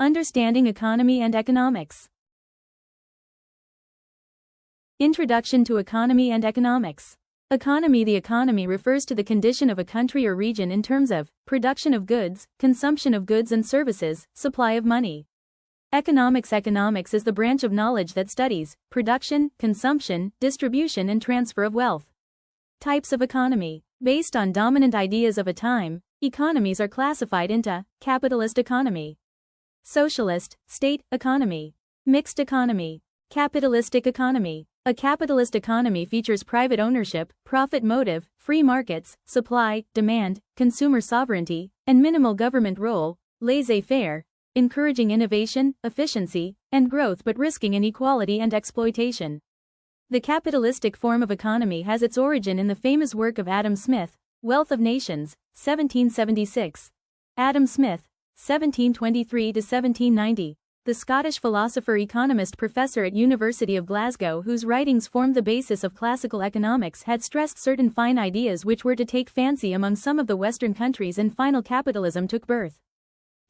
Understanding Economy and Economics. Introduction to Economy and Economics. Economy. The economy refers to the condition of a country or region in terms of production of goods, consumption of goods and services, supply of money. Economics. Economics is the branch of knowledge that studies production, consumption, distribution and transfer of wealth. Types of economy. Based on dominant ideas of a time, economies are classified into capitalist economy, socialist, state economy, mixed economy, capitalistic economy. A capitalist economy features private ownership, profit motive, free markets, supply, demand, consumer sovereignty, and minimal government role, laissez-faire, encouraging innovation, efficiency, and growth but risking inequality and exploitation. The capitalistic form of economy has its origin in the famous work of Adam Smith, Wealth of Nations, 1776. Adam Smith, 1723–1790. The Scottish philosopher, economist, professor at University of Glasgow, whose writings formed the basis of classical economics, had stressed certain fine ideas which were to take fancy among some of the Western countries, and final capitalism took birth.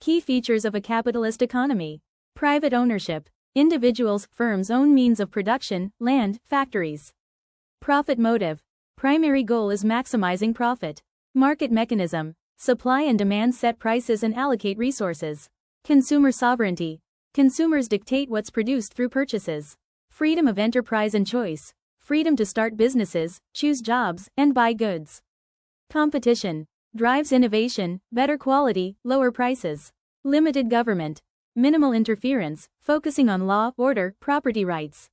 Key features of a capitalist economy. Private ownership. Individuals, firms own means of production, land, factories. Profit motive. Primary goal is maximizing profit. Market mechanism. Supply and demand set prices and allocate resources. Consumer sovereignty. Consumers dictate what's produced through purchases. Freedom of enterprise and choice. Freedom to start businesses, choose jobs, and buy goods. Competition. Drives innovation, better quality, lower prices. Limited government. Minimal interference, focusing on law, order, property rights.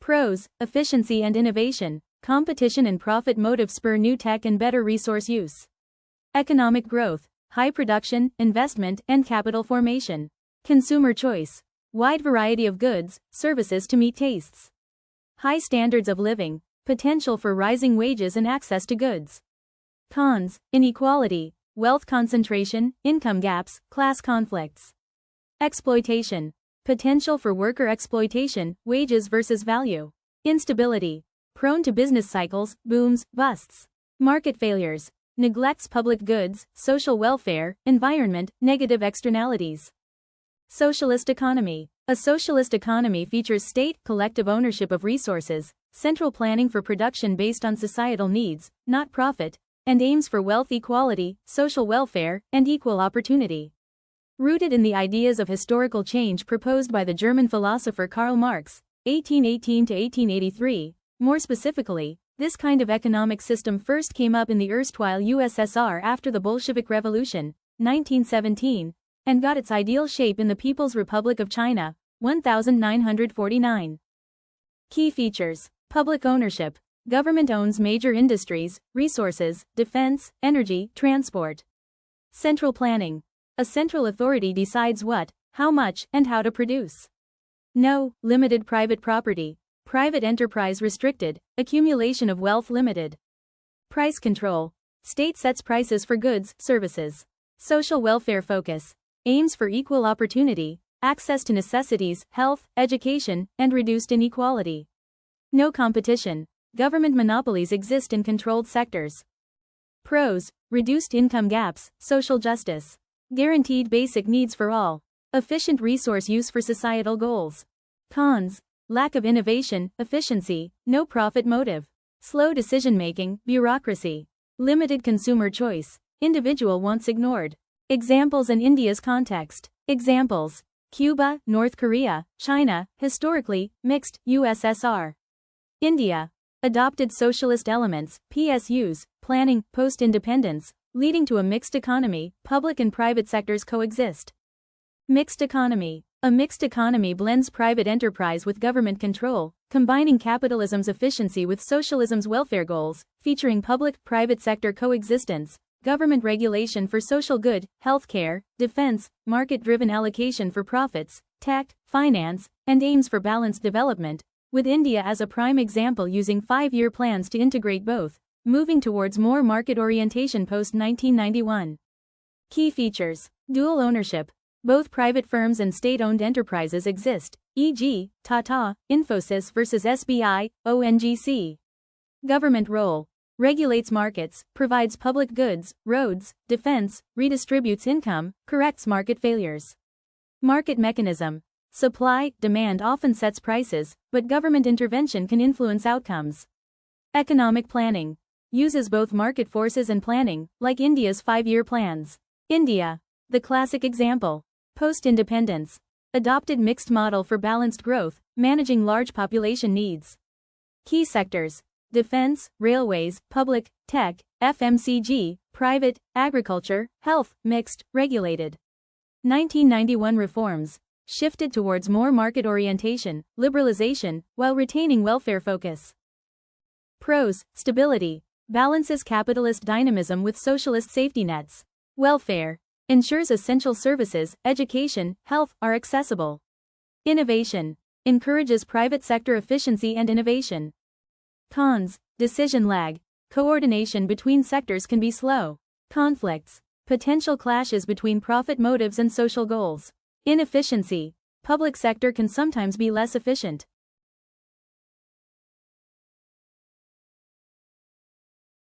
Pros. Efficiency and innovation. Competition and profit motive spur new tech and better resource use. Economic growth. High production, investment, and capital formation. Consumer choice. Wide variety of goods, services to meet tastes. High standards of living. Potential for rising wages and access to goods. Cons. Inequality, wealth concentration, income gaps, class conflicts. Exploitation. Potential for worker exploitation, wages versus value. Instability. Prone to business cycles, booms, busts. Market failures. Neglects public goods, social welfare, environment, negative externalities. Socialist economy. A socialist economy features state, collective ownership of resources, central planning for production based on societal needs, not profit, and aims for wealth equality, social welfare, and equal opportunity. Rooted in the ideas of historical change proposed by the German philosopher Karl Marx, 1818–1883, more specifically, this kind of economic system first came up in the erstwhile USSR after the Bolshevik Revolution, 1917, and got its ideal shape in the People's Republic of China, 1949. Key features. Public ownership. Government owns major industries, resources, defense, energy, transport. Central planning. A central authority decides what, how much, and how to produce. No. Limited private property. Private enterprise restricted, accumulation of wealth limited. Price control. State sets prices for goods, services. Social welfare focus. Aims for equal opportunity, access to necessities, health, education, and reduced inequality. No competition. Government monopolies exist in controlled sectors. Pros. Reduced income gaps, social justice. Guaranteed basic needs for all. Efficient resource use for societal goals. Cons. Lack of innovation, efficiency, no profit motive. Slow decision-making, bureaucracy. Limited consumer choice, individual wants ignored. Examples and India's context. Examples. Cuba, North Korea, China, historically, mixed, USSR. India. Adopted socialist elements, PSUs, planning, post-independence, leading to a mixed economy, public and private sectors coexist. Mixed economy. A mixed economy blends private enterprise with government control, combining capitalism's efficiency with socialism's welfare goals, featuring public-private sector coexistence, government regulation for social good, healthcare, defense, market-driven allocation for profits, tech, finance, and aims for balanced development, with India as a prime example using 5-year plans to integrate both, moving towards more market orientation post-1991. Key features. Dual ownership. Both private firms and state-owned enterprises exist, e.g., Tata, Infosys versus SBI, ONGC. Government role. Regulates markets, provides public goods, roads, defense, redistributes income, corrects market failures. Market mechanism. Supply, demand often sets prices, but government intervention can influence outcomes. Economic planning. Uses both market forces and planning, like India's 5-year plans. India. The classic example. Post-independence. Adopted mixed model for balanced growth, managing large population needs. Key sectors. Defense, railways, public, tech, FMCG, private, agriculture, health, mixed, regulated. 1991 reforms. Shifted towards more market orientation, liberalization, while retaining welfare focus. Pros, stability. Balances capitalist dynamism with socialist safety nets. Welfare. Ensures essential services, education, health, are accessible. Innovation. Encourages private sector efficiency and innovation. Cons. Decision lag. Coordination between sectors can be slow. Conflicts. Potential clashes between profit motives and social goals. Inefficiency. Public sector can sometimes be less efficient.